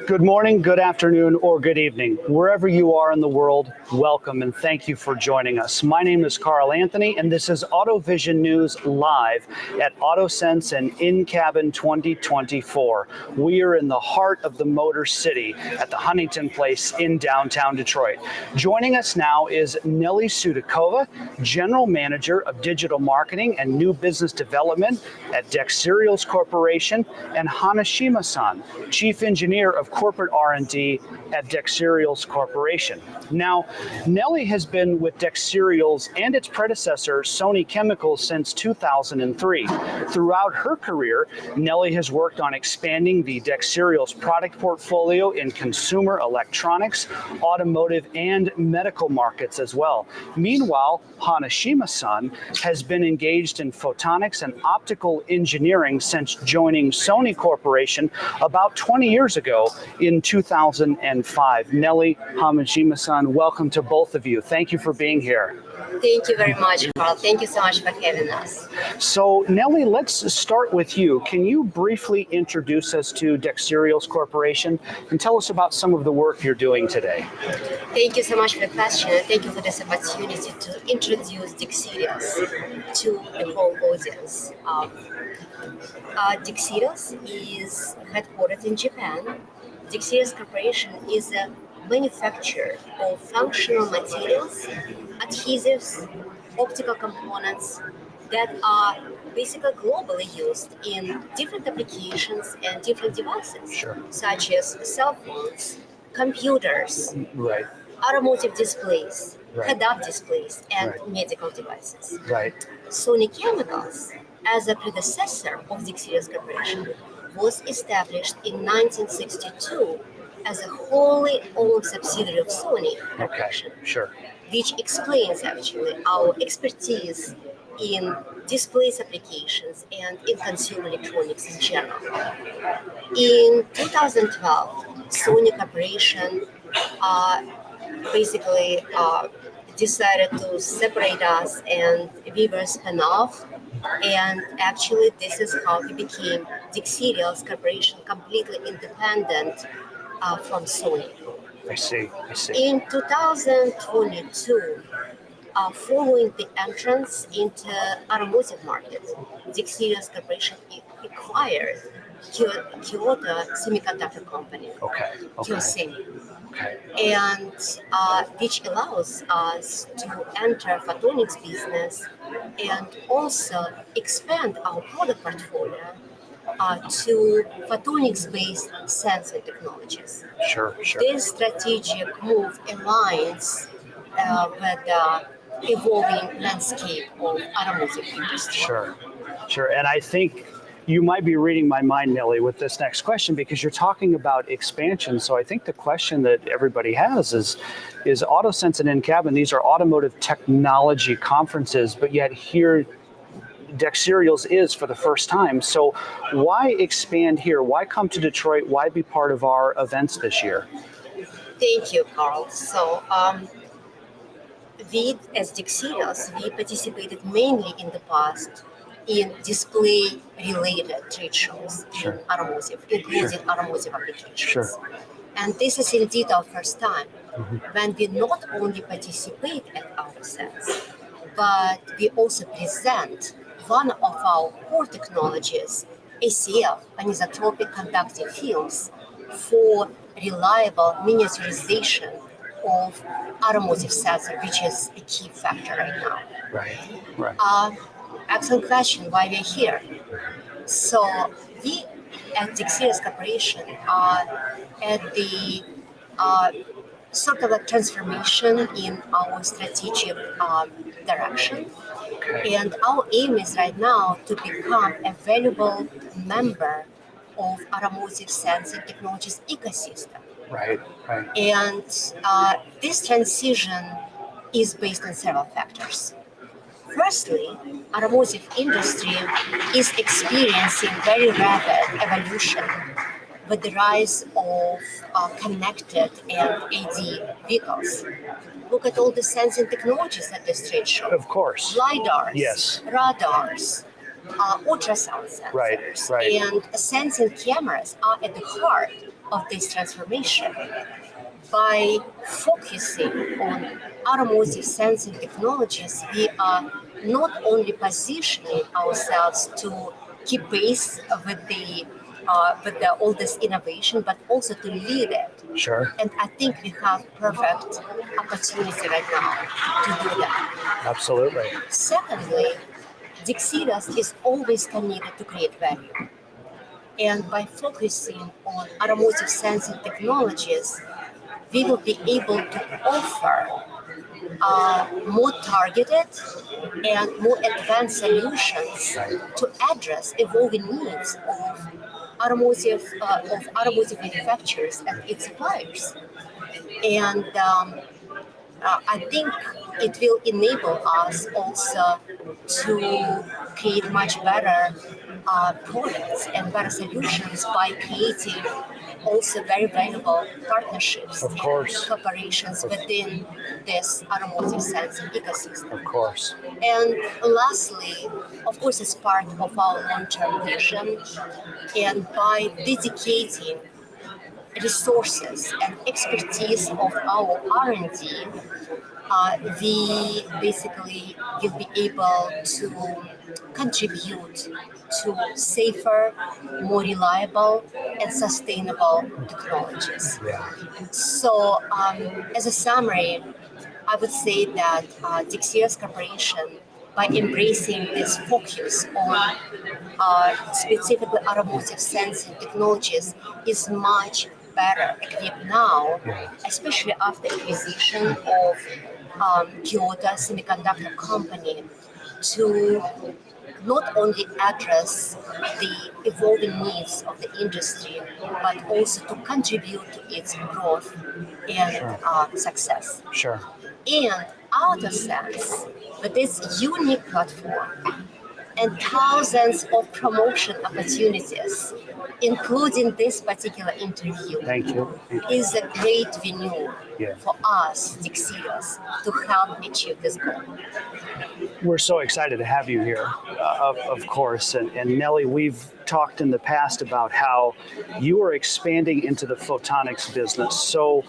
Good morning, good afternoon, or good evening. Wherever you are in the world, welcome and thank you for joining us. My name is Carl Anthony, and this is AutoVision News Live at AutoSens and InCabin 2024. We are in the heart of the Motor City at the Huntington Place in downtown Detroit. Joining us now is Nelly Soudakova, General Manager of Digital Marketing and New Business Development at Dexerials Corporation, and Hanashima-san, Chief Engineer of Corporate R&D at Dexerials Corporation. Now, Nelly has been with Dexerials and its predecessor, Sony Chemicals, since 2003. Throughout her career, Nelly has worked on expanding the Dexerials product portfolio in consumer electronics, automotive, and medical markets as well. Meanwhile, Hanashima-san has been engaged in photonics and optical engineering since joining Sony Corporation about 20 years ago in 2005. Nelly, Hanashima-san, welcome to both of you. Thank you for being here. Thank you very much, Carl. Thank you so much for having us. So, Nelly, let's start with you. Can you briefly introduce us to Dexerials Corporation and tell us about some of the work you're doing today? Thank you so much for the question, and thank you for this opportunity to introduce Dexerials to the whole audience. Dexerials is headquartered in Japan. Dexerials Corporation is a manufacturer of functional materials, adhesives, optical components that are basically globally used in different applications and different devices, such as cell phones, computers, automotive displays, head-up displays, and medical devices. Sony Chemicals, as a predecessor of Dexerials Corporation, was established in 1962 as a wholly owned subsidiary of Sony Corporation, which explains actually our expertise in displays applications and in consumer electronics in general. In 2012, Sony Corporation basically decided to separate us, and we were spun off. And actually, this is how we became Dexerials Corporation, completely independent from Sony. I see. In 2022, following the entrance into automotive market, Dexerials Corporation acquired Kyoto Semiconductor Company, KyoSemi, and which allows us to enter photonics business and also expand our product portfolio to photonics-based sensor technologies. This strategic move aligns with the evolving landscape of automotive industry. Sure. And I think you might be reading my mind, Nelly, with this next question, because you're talking about expansion. So I think the question that everybody has is AutoSens and InCabin, these are automotive technology conferences, but yet here Dexerials is for the first time. So why expand here? Why come to Detroit? Why be part of our events this year? Thank you, Carl. So we, as Dexerials, we participated mainly in the past in display-related trade shows in automotive, including automotive applications. And this is indeed our first time when we not only participate at AutoSens, but we also present one of our core technologies, ACF, anisotropic conductive films, for reliable miniaturization of automotive sensor, which is a key factor right now. Excellent question, why we're here. So we at Dexerials Corporation are at the sort of a transformation in our strategic direction. And our aim is right now to become a valuable member of automotive sensing technologies ecosystem. And this transition is based on several factors. Firstly, automotive industry is experiencing very rapid evolution with the rise of connected and AD vehicles. Look at all the sensing technologies at this trade show. Of course. LiDARs, radars, ultrasound sensors. Right. And sensing cameras are at the heart of this transformation. By focusing on automotive sensing technologies, we are not only positioning ourselves to keep pace with all this innovation, but also to lead it. Sure. And I think we have perfect opportunity right now to do that. Absolutely. Secondly, Dexerials is always committed to create value. And by focusing on automotive sensing technologies, we will be able to offer more targeted and more advanced solutions to address evolving needs of automotive manufacturers and its suppliers. And I think it will enable us also to create much better products and better solutions by creating also very valuable partnerships Of course. and cooperations within this automotive sensing ecosystem. Of course. And lastly, of course, as part of our long-term vision, and by dedicating resources and expertise of our R&D, we basically will be able to contribute to safer, more reliable, and sustainable technologies. Yeah. So, as a summary, I would say that Dexerials Corporation, by embracing this focus on specifically automotive sensing technologies, is much better equipped now, especially after acquisition of Kyoto Semiconductor Company, to not only address the evolving needs of the industry, but also to contribute to its growth and success. Sure. And AutoSens, with this unique platform and thousands of promotion opportunities, including this particular interview, Thank you. is a great venue Yeah. for us, Dexerials, to help achieve this goal. We're so excited to have you here, of course. And Nelly, we've talked in the past about how you are expanding into the photonics business. So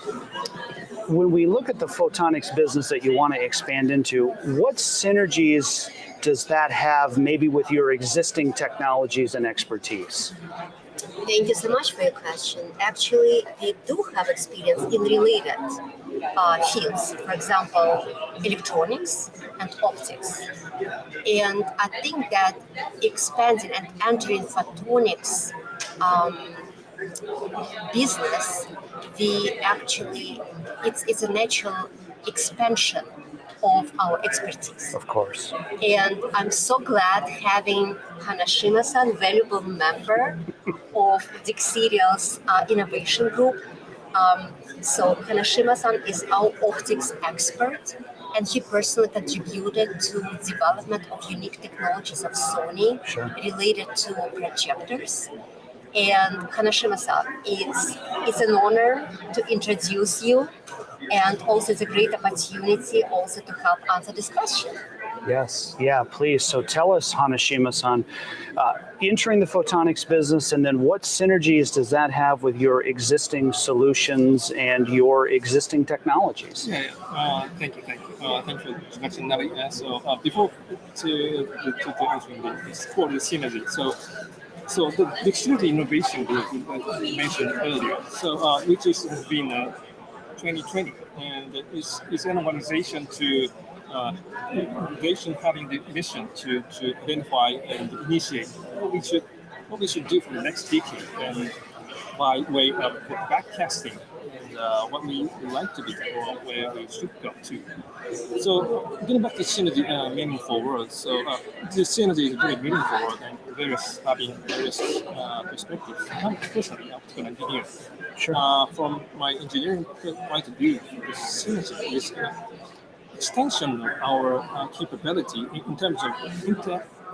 when we look at the photonics business that you want to expand into, what synergies does that have maybe with your existing technologies and expertise? Thank you so much for your question. Actually, we do have experience in related fields, for example, electronics and optics. And I think that expanding and entering photonics business, it's a natural expansion of our expertise. Of course. And I'm so glad having Hanashima-san, valuable member of Dexerials innovation group. So Hanashima-san is our optics expert, and he personally contributed to development of unique technologies of Sony related to projectors. And Hanashima-san, it's an honor to introduce you, and also it's a great opportunity also to help answer this question. Yes, yeah, please. So tell us, Hanashima-san, entering the photonics business, and then what synergies does that have with your existing solutions and your existing technologies? Thank you. Thank you for introduction, Nelly. So before to answering this for the synergy, so the Dexterity Innovation Group you mentioned earlier, so which has been 2020, and it's an organization to organization having the mission to identify and initiate what we should do for the next decade, and by way of backcasting and what we would like to be or where we should go to. So getting back to synergy, meaningful words. So the synergy is a very meaningful word, and having various perspectives. I'm personally an optical engineer. From my engineering point of view, the synergy is extension of our capability in terms of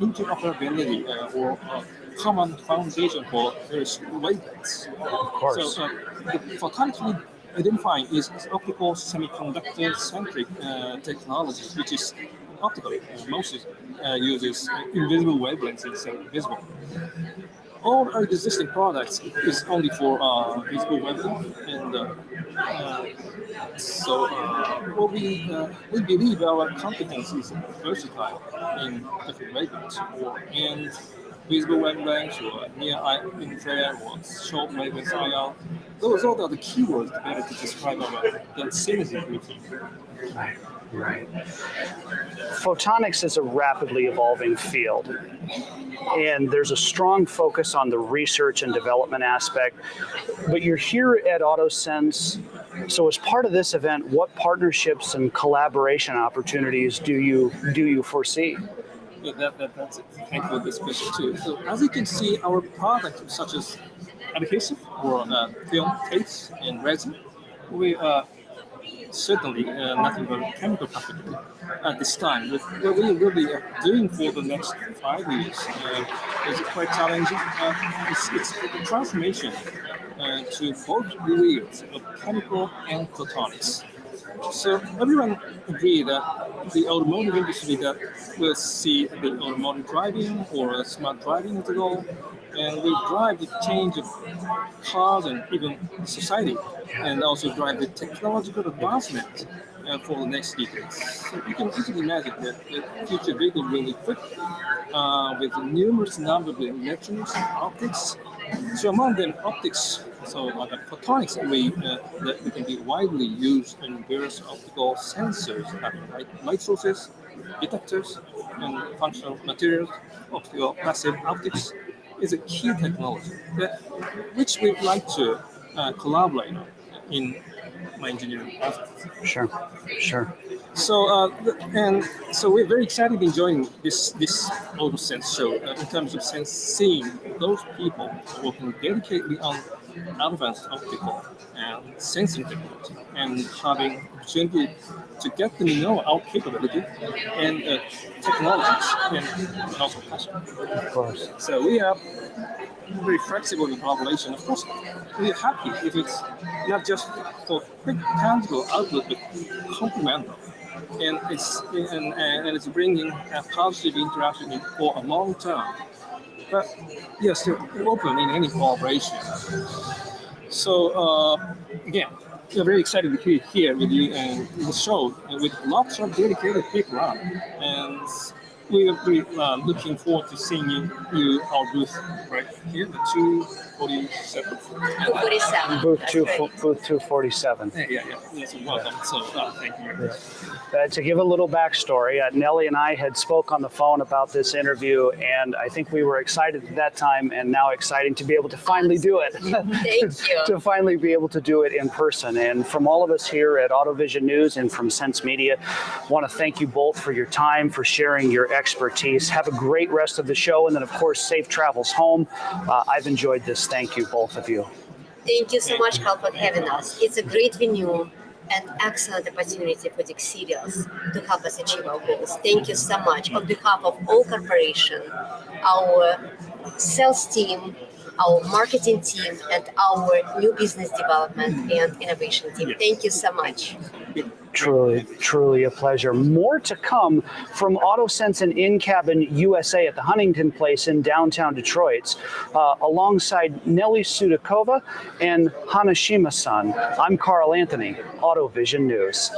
interoperability or common foundation for various wavelengths. Of course. So the photonics we identify is optical semiconductor-centric technology, which is optical. Mostly uses invisible wavelengths instead of visible. All our existing products is only for visible wavelength, and well, we believe our competence is versatile in different wavelengths, and visible wavelengths, or near infrared, or short wavelengths IR. Those all are the keywords better to describe the synergy routine. Right, right. Photonics is a rapidly evolving field, and there's a strong focus on the research and development aspect. But you're here at AutoSens, so as part of this event, what partnerships and collaboration opportunities do you foresee? That's it. Thank you for this question too. So as you can see, our products such as adhesive or film tapes and resin, we are certainly nothing but a chemical company at this time. But what we will be doing for the next 5 years is quite challenging. It's a transformation to both areas of chemical and photonics. So everyone agree that the automotive industry that will see the automotive driving or smart driving as a goal, and will drive the change of cars and even society, and also drive the technological advancement for the next decades. So you can easily imagine that the future vehicle will be equipped with a numerous number of electronics and optics. So among them, optics, so the photonics that can be widely used in various optical sensors, like light sources, detectors, and functional materials. Optical passive optics is a key technology which we'd like to collaborate on in my engineering process. Sure, sure. So we're very excited enjoying this AutoSens show in terms of seeing those people working dedicatedly on advanced optical and sensing technology, and having opportunity to get to know our capability and technologies and also passion. Of course. So we are very flexible in collaboration. Of course, we're happy if it's not just for quick tangible output, but complementary. And it's bringing a positive interaction for a long term. But yes, they're open in any collaboration. So again, we're very excited to be here with you and the show with lots of dedicated people around. And we are very looking forward to seeing you our booth right here, the 247. 247. Booth 247. Yeah. Yes, welcome. So thank you. To give a little backstory, Nelly and I had spoke on the phone about this interview, and I think we were excited at that time, and now exciting to be able to finally do it. Thank you. To finally be able to do it in person. And from all of us here at AutoVision News and from Sense Media, I want to thank you both for your time, for sharing your expertise. Have a great rest of the show, and then, of course, safe travels home. I've enjoyed this. Thank you, both of you. Thank you so much, Carl, for having us. It's a great venue and excellent opportunity for Dexerials to help us achieve our goals. Thank you so much. On behalf of all corporation, our sales team, our marketing team, and our new business development and innovation team. Thank you so much. Truly a pleasure. More to come from AutoSens and InCabin USA at the Huntington Place in downtown Detroit, alongside Nelly Soudakova and Hanashima-san. I'm Carl Anthony, AutoVision News.